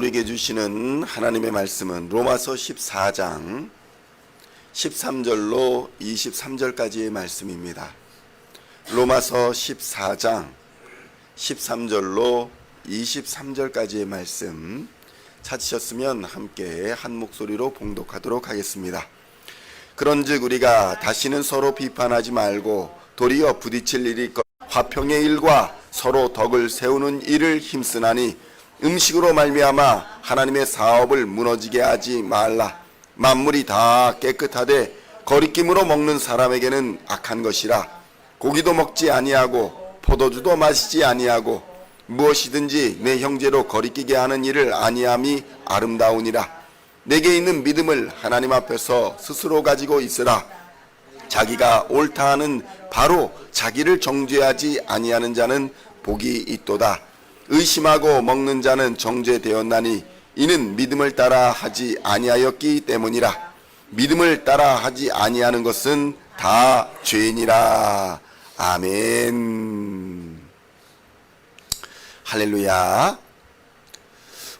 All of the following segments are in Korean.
우리에게 주시는 하나님의 말씀은 로마서 14장 13절로 23절까지의 말씀입니다. 로마서 14장 13절로 23절까지의 말씀 찾으셨으면 함께 한 목소리로 봉독하도록 하겠습니다. 그런즉 우리가 다시는 서로 비판하지 말고 도리어 부딪힐 일이 화평의 일과 서로 덕을 세우는 일을 힘쓰나니 음식으로 말미암아 하나님의 사업을 무너지게 하지 말라. 만물이 다 깨끗하되 거리낌으로 먹는 사람에게는 악한 것이라. 고기도 먹지 아니하고 포도주도 마시지 아니하고 무엇이든지 내 형제로 거리끼게 하는 일을 아니함이 아름다우니라. 내게 있는 믿음을 하나님 앞에서 스스로 가지고 있으라. 자기가 옳다 하는 바로 자기를 정죄하지 아니하는 자는 복이 있도다. 의심하고 먹는 자는 정죄되었나니 이는 믿음을 따라 하지 아니하였기 때문이라. 믿음을 따라 하지 아니하는 것은 다 죄이니라. 아멘. 할렐루야.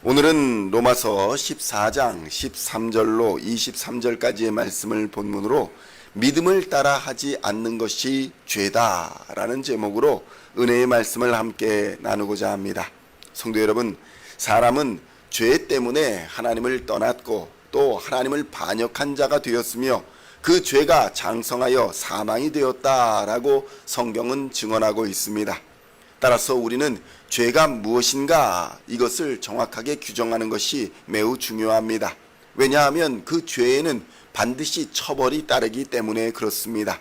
오늘은 로마서 14장 13절로 23절까지의 말씀을 본문으로 믿음을 따라 하지 않는 것이 죄다라는 제목으로 은혜의 말씀을 함께 나누고자 합니다. 성도 여러분, 사람은 죄 때문에 하나님을 떠났고 또 하나님을 반역한 자가 되었으며 그 죄가 장성하여 사망이 되었다라고 성경은 증언하고 있습니다. 따라서 우리는 죄가 무엇인가 이것을 정확하게 규정하는 것이 매우 중요합니다. 왜냐하면 그 죄에는 반드시 처벌이 따르기 때문에 그렇습니다.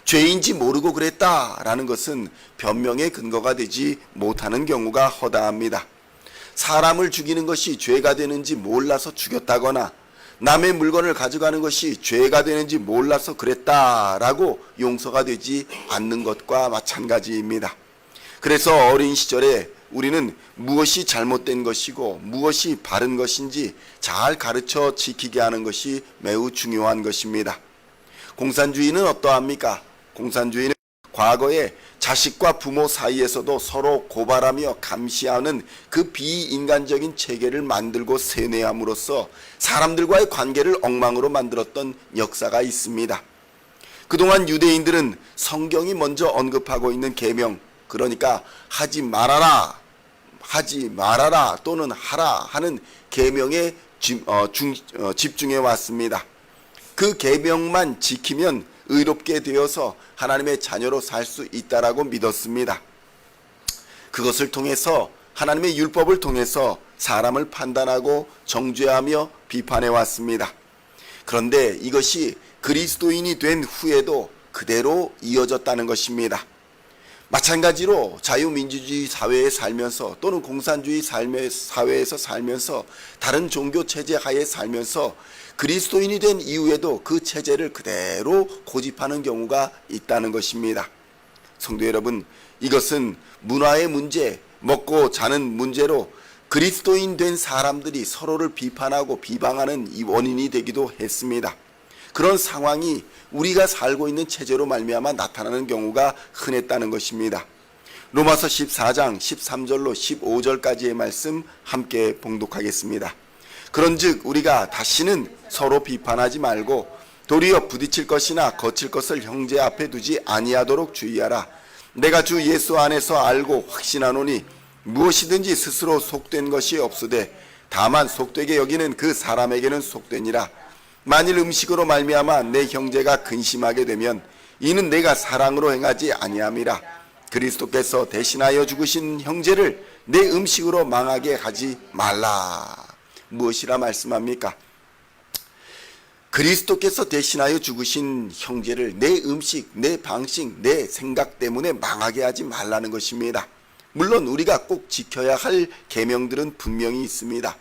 죄인지 모르고 그랬다라는 것은 변명의 근거가 되지 못하는 경우가 허다합니다. 사람을 죽이는 것이 죄가 되는지 몰라서 죽였다거나 남의 물건을 가져가는 것이 죄가 되는지 몰라서 그랬다라고 용서가 되지 않는 것과 마찬가지입니다. 그래서 어린 시절에 우리는 무엇이 잘못된 것이고 무엇이 바른 것인지 잘 가르쳐 지키게 하는 것이 매우 중요한 것입니다. 공산주의는 어떠합니까? 공산주의는 과거에 자식과 부모 사이에서도 서로 고발하며 감시하는 그 비인간적인 체계를 만들고 세뇌함으로써 사람들과의 관계를 엉망으로 만들었던 역사가 있습니다. 그동안 유대인들은 성경이 먼저 언급하고 있는 계명, 그러니까 하지 말아라 또는 하라 하는 계명에 집중해 왔습니다. 그 계명만 지키면 의롭게 되어서 하나님의 자녀로 살 수 있다라고 믿었습니다. 그것을 통해서 하나님의 율법을 통해서 사람을 판단하고 정죄하며 비판해 왔습니다. 그런데 이것이 그리스도인이 된 후에도 그대로 이어졌다는 것입니다. 마찬가지로 자유민주주의 사회에 살면서 또는 공산주의 사회에서 살면서 다른 종교 체제 하에 살면서 그리스도인이 된 이후에도 그 체제를 그대로 고집하는 경우가 있다는 것입니다. 성도 여러분, 이것은 문화의 문제, 먹고 자는 문제로 그리스도인 된 사람들이 서로를 비판하고 비방하는 이 원인이 되기도 했습니다. 그런 상황이 우리가 살고 있는 체제로 말미암아 나타나는 경우가 흔했다는 것입니다. 로마서 14장 13절로 15절까지의 말씀 함께 봉독하겠습니다. 그런즉 우리가 다시는 서로 비판하지 말고 도리어 부딪힐 것이나 거칠 것을 형제 앞에 두지 아니하도록 주의하라. 내가 주 예수 안에서 알고 확신하노니 무엇이든지 스스로 속된 것이 없으되 다만 속되게 여기는 그 사람에게는 속되니라. 만일 음식으로 말미암아 내 형제가 근심하게 되면 이는 내가 사랑으로 행하지 아니함이라. 그리스도께서 대신하여 죽으신 형제를 내 음식으로 망하게 하지 말라. 무엇이라 말씀합니까? 그리스도께서 대신하여 죽으신 형제를 내 음식, 내 방식, 내 생각 때문에 망하게 하지 말라는 것입니다. 물론 우리가 꼭 지켜야 할 계명들은 분명히 있습니다.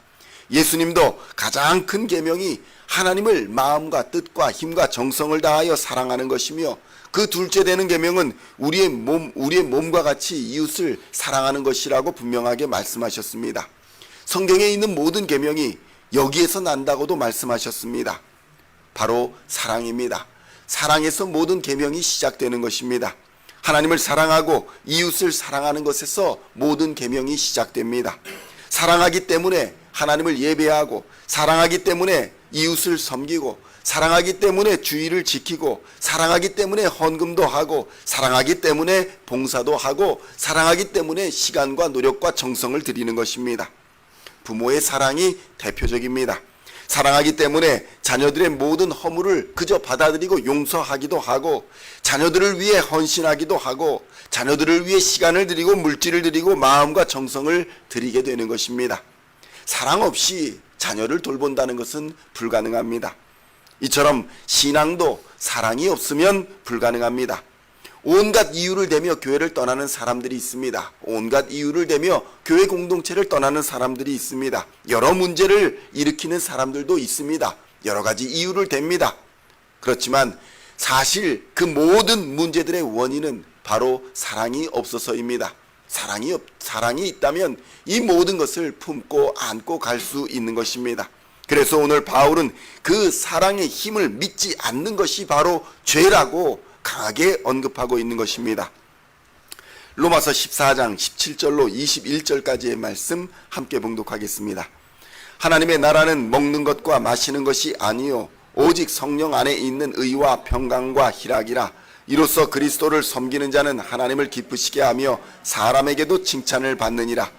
예수님도 가장 큰 계명이 하나님을 마음과 뜻과 힘과 정성을 다하여 사랑하는 것이며 그 둘째 되는 계명은 우리의 몸과 같이 이웃을 사랑하는 것이라고 분명하게 말씀하셨습니다. 성경에 있는 모든 계명이 여기에서 난다고도 말씀하셨습니다. 바로 사랑입니다. 사랑에서 모든 계명이 시작되는 것입니다. 하나님을 사랑하고 이웃을 사랑하는 것에서 모든 계명이 시작됩니다. 사랑하기 때문에 하나님을 예배하고, 사랑하기 때문에 이웃을 섬기고, 사랑하기 때문에 주의를 지키고, 사랑하기 때문에 헌금도 하고, 사랑하기 때문에 봉사도 하고, 사랑하기 때문에 시간과 노력과 정성을 들이는 것입니다. 부모의 사랑이 대표적입니다. 사랑하기 때문에 자녀들의 모든 허물을 그저 받아들이고 용서하기도 하고, 자녀들을 위해 헌신하기도 하고, 자녀들을 위해 시간을 들이고 물질을 들이고 마음과 정성을 들이게 되는 것입니다. 사랑 없이 자녀를 돌본다는 것은 불가능합니다. 이처럼 신앙도 사랑이 없으면 불가능합니다. 온갖 이유를 대며 교회를 떠나는 사람들이 있습니다. 온갖 이유를 대며 교회 공동체를 떠나는 사람들이 있습니다. 여러 문제를 일으키는 사람들도 있습니다. 여러 가지 이유를 댑니다. 그렇지만 사실 그 모든 문제들의 원인은 바로 사랑이 없어서입니다. 사랑이 있다면 이 모든 것을 품고 안고 갈 수 있는 것입니다. 그래서 오늘 바울은 그 사랑의 힘을 믿지 않는 것이 바로 죄라고 강하게 언급하고 있는 것입니다. 로마서 14장 17절로 21절까지의 말씀 함께 봉독하겠습니다. 하나님의 나라는 먹는 것과 마시는 것이 아니요 오직 성령 안에 있는 의와 평강과 희락이라. 이로써 그리스도를 섬기는 자는 하나님을 기쁘시게 하며 사람에게도 칭찬을 받느니라.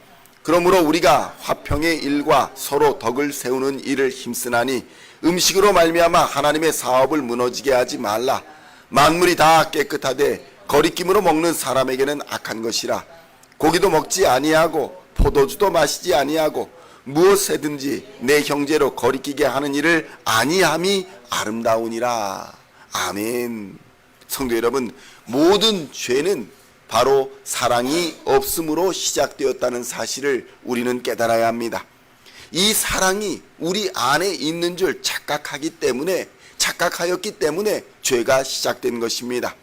그러므로 우리가 화평의 일과 서로 덕을 세우는 일을 힘쓰나니 음식으로 말미암아 하나님의 사업을 무너지게 하지 말라. 만물이 다 깨끗하되 거리낌으로 먹는 사람에게는 악한 것이라. 고기도 먹지 아니하고 포도주도 마시지 아니하고 무엇이든지 내 형제로 거리끼게 하는 일을 아니함이 아름다우니라. 아멘. 성도 여러분, 모든 죄는 바로 사랑이 없음으로 시작되었다는 사실을 우리는 깨달아야 합니다. 이 사랑이 우리 안에 있는 줄 착각하였기 때문에 죄가 시작된 것입니다.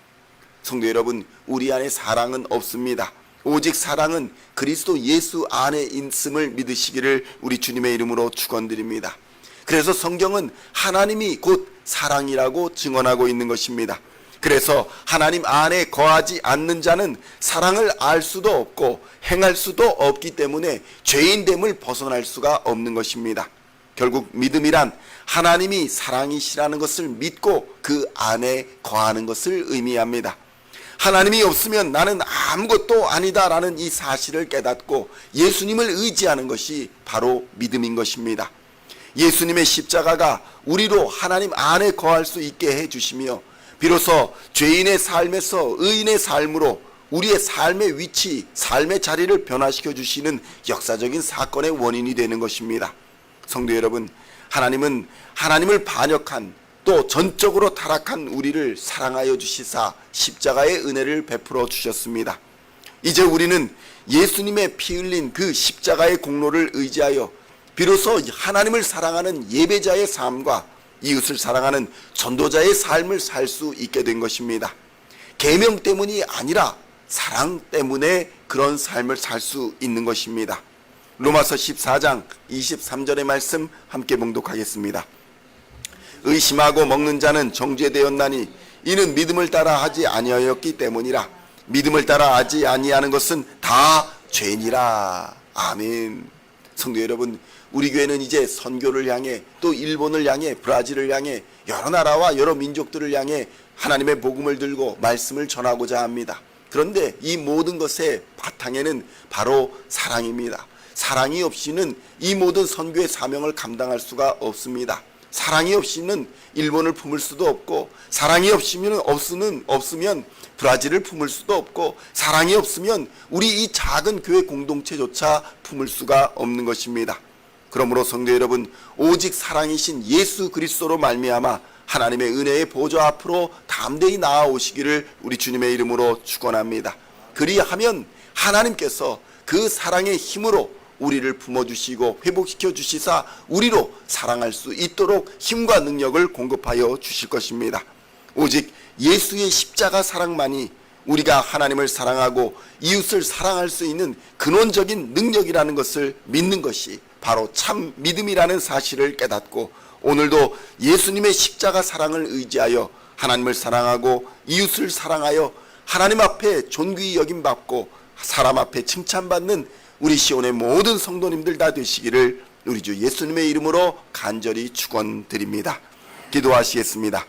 성도 여러분, 우리 안에 사랑은 없습니다. 오직 사랑은 그리스도 예수 안에 있음을 믿으시기를 우리 주님의 이름으로 축원드립니다. 그래서 성경은 하나님이 곧 사랑이라고 증언하고 있는 것입니다. 그래서 하나님 안에 거하지 않는 자는 사랑을 알 수도 없고 행할 수도 없기 때문에 죄인됨을 벗어날 수가 없는 것입니다. 결국 믿음이란 하나님이 사랑이시라는 것을 믿고 그 안에 거하는 것을 의미합니다. 하나님이 없으면 나는 아무것도 아니다라는 이 사실을 깨닫고 예수님을 의지하는 것이 바로 믿음인 것입니다. 예수님의 십자가가 우리로 하나님 안에 거할 수 있게 해주시며 비로소 죄인의 삶에서 의인의 삶으로 우리의 삶의 위치, 삶의 자리를 변화시켜 주시는 역사적인 사건의 원인이 되는 것입니다. 성도 여러분, 하나님은 하나님을 반역한 또 전적으로 타락한 우리를 사랑하여 주시사 십자가의 은혜를 베풀어 주셨습니다. 이제 우리는 예수님의 피 흘린 그 십자가의 공로를 의지하여 비로소 하나님을 사랑하는 예배자의 삶과 이웃을 사랑하는 전도자의 삶을 살 수 있게 된 것입니다. 계명 때문이 아니라 사랑 때문에 그런 삶을 살 수 있는 것입니다. 로마서 14장 23절의 말씀 함께 봉독하겠습니다. 의심하고 먹는 자는 정죄되었나니 이는 믿음을 따라 하지 아니하였기 때문이라. 믿음을 따라 하지 아니하는 것은 다 죄니라. 아멘. 성도 여러분, 우리 교회는 이제 선교를 향해 또 일본을 향해 브라질을 향해 여러 나라와 여러 민족들을 향해 하나님의 복음을 들고 말씀을 전하고자 합니다. 그런데 이 모든 것의 바탕에는 바로 사랑입니다. 사랑이 없이는 이 모든 선교의 사명을 감당할 수가 없습니다. 사랑이 없이는 일본을 품을 수도 없고, 사랑이 없으면 브라질을 품을 수도 없고, 사랑이 없으면 우리 이 작은 교회 공동체조차 품을 수가 없는 것입니다. 그러므로 성도 여러분, 오직 사랑이신 예수 그리스도로 말미암아 하나님의 은혜의 보좌 앞으로 담대히 나아오시기를 우리 주님의 이름으로 축원합니다. 그리하면 하나님께서 그 사랑의 힘으로 우리를 품어주시고 회복시켜 주시사 우리로 사랑할 수 있도록 힘과 능력을 공급하여 주실 것입니다. 오직 예수의 십자가 사랑만이 우리가 하나님을 사랑하고 이웃을 사랑할 수 있는 근원적인 능력이라는 것을 믿는 것이 바로 참 믿음이라는 사실을 깨닫고, 오늘도 예수님의 십자가 사랑을 의지하여 하나님을 사랑하고 이웃을 사랑하여 하나님 앞에 존귀히 여김받고 사람 앞에 칭찬받는 우리 시온의 모든 성도님들 다 되시기를 우리 주 예수님의 이름으로 간절히 축원드립니다. 기도하시겠습니다.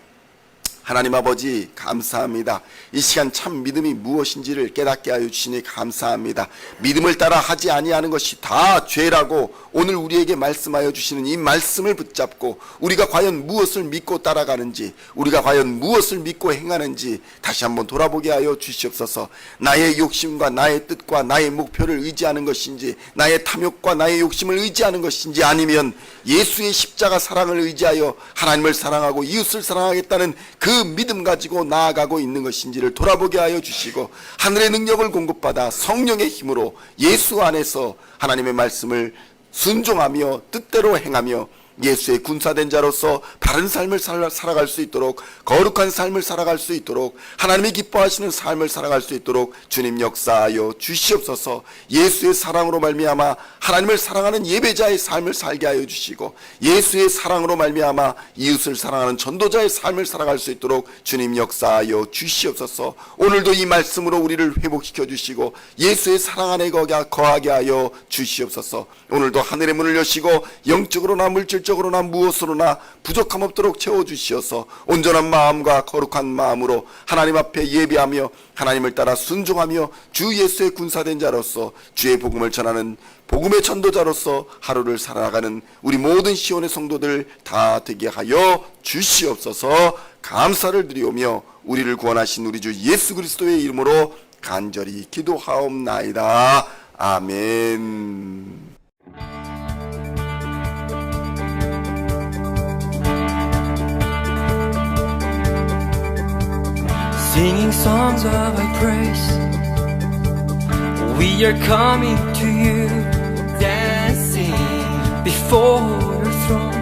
하나님 아버지 감사합니다. 이 시간 참 믿음이 무엇인지를 깨닫게 하여 주시니 감사합니다. 믿음을 따라 하지 아니하는 것이 다 죄라고 오늘 우리에게 말씀하여 주시는 이 말씀을 붙잡고 우리가 과연 무엇을 믿고 따라가는지, 우리가 과연 무엇을 믿고 행하는지 다시 한번 돌아보게 하여 주시옵소서. 나의 욕심과 나의 뜻과 나의 목표를 의지하는 것인지, 나의 탐욕과 나의 욕심을 의지하는 것인지, 아니면 예수의 십자가 사랑을 의지하여 하나님을 사랑하고 이웃을 사랑하겠다는 그 믿음 가지고 나아가고 있는 것인지를 돌아보게 하여 주시고, 하늘의 능력을 공급받아 성령의 힘으로 예수 안에서 하나님의 말씀을 순종하며 뜻대로 행하며 예수의 군사된 자로서 바른 삶을 살아갈 수 있도록, 거룩한 삶을 살아갈 수 있도록, 하나님이 기뻐하시는 삶을 살아갈 수 있도록 주님 역사하여 주시옵소서. 예수의 사랑으로 말미암아 하나님을 사랑하는 예배자의 삶을 살게 하여 주시고, 예수의 사랑으로 말미암아 이웃을 사랑하는 전도자의 삶을 살아갈 수 있도록 주님 역사하여 주시옵소서. 오늘도 이 말씀으로 우리를 회복시켜 주시고 예수의 사랑 안에 거하게 하여 주시옵소서. 오늘도 하늘의 문을 여시고 영적으로나 물질적으로나 무엇으로나 부족함 없도록 채워주시어서 온전한 마음과 거룩한 마음으로 하나님 앞에 예배하며 하나님을 따라 순종하며 주 예수의 군사된 자로서 주의 복음을 전하는 복음의 전도자로서 하루를 살아가는 우리 모든 시온의 성도들 다 되게 하여 주시옵소서. 감사를 드리오며 우리를 구원하신 우리 주 예수 그리스도의 이름으로 간절히 기도하옵나이다. 아멘. Singing songs of thy praise, we are coming to you, dancing before your throne.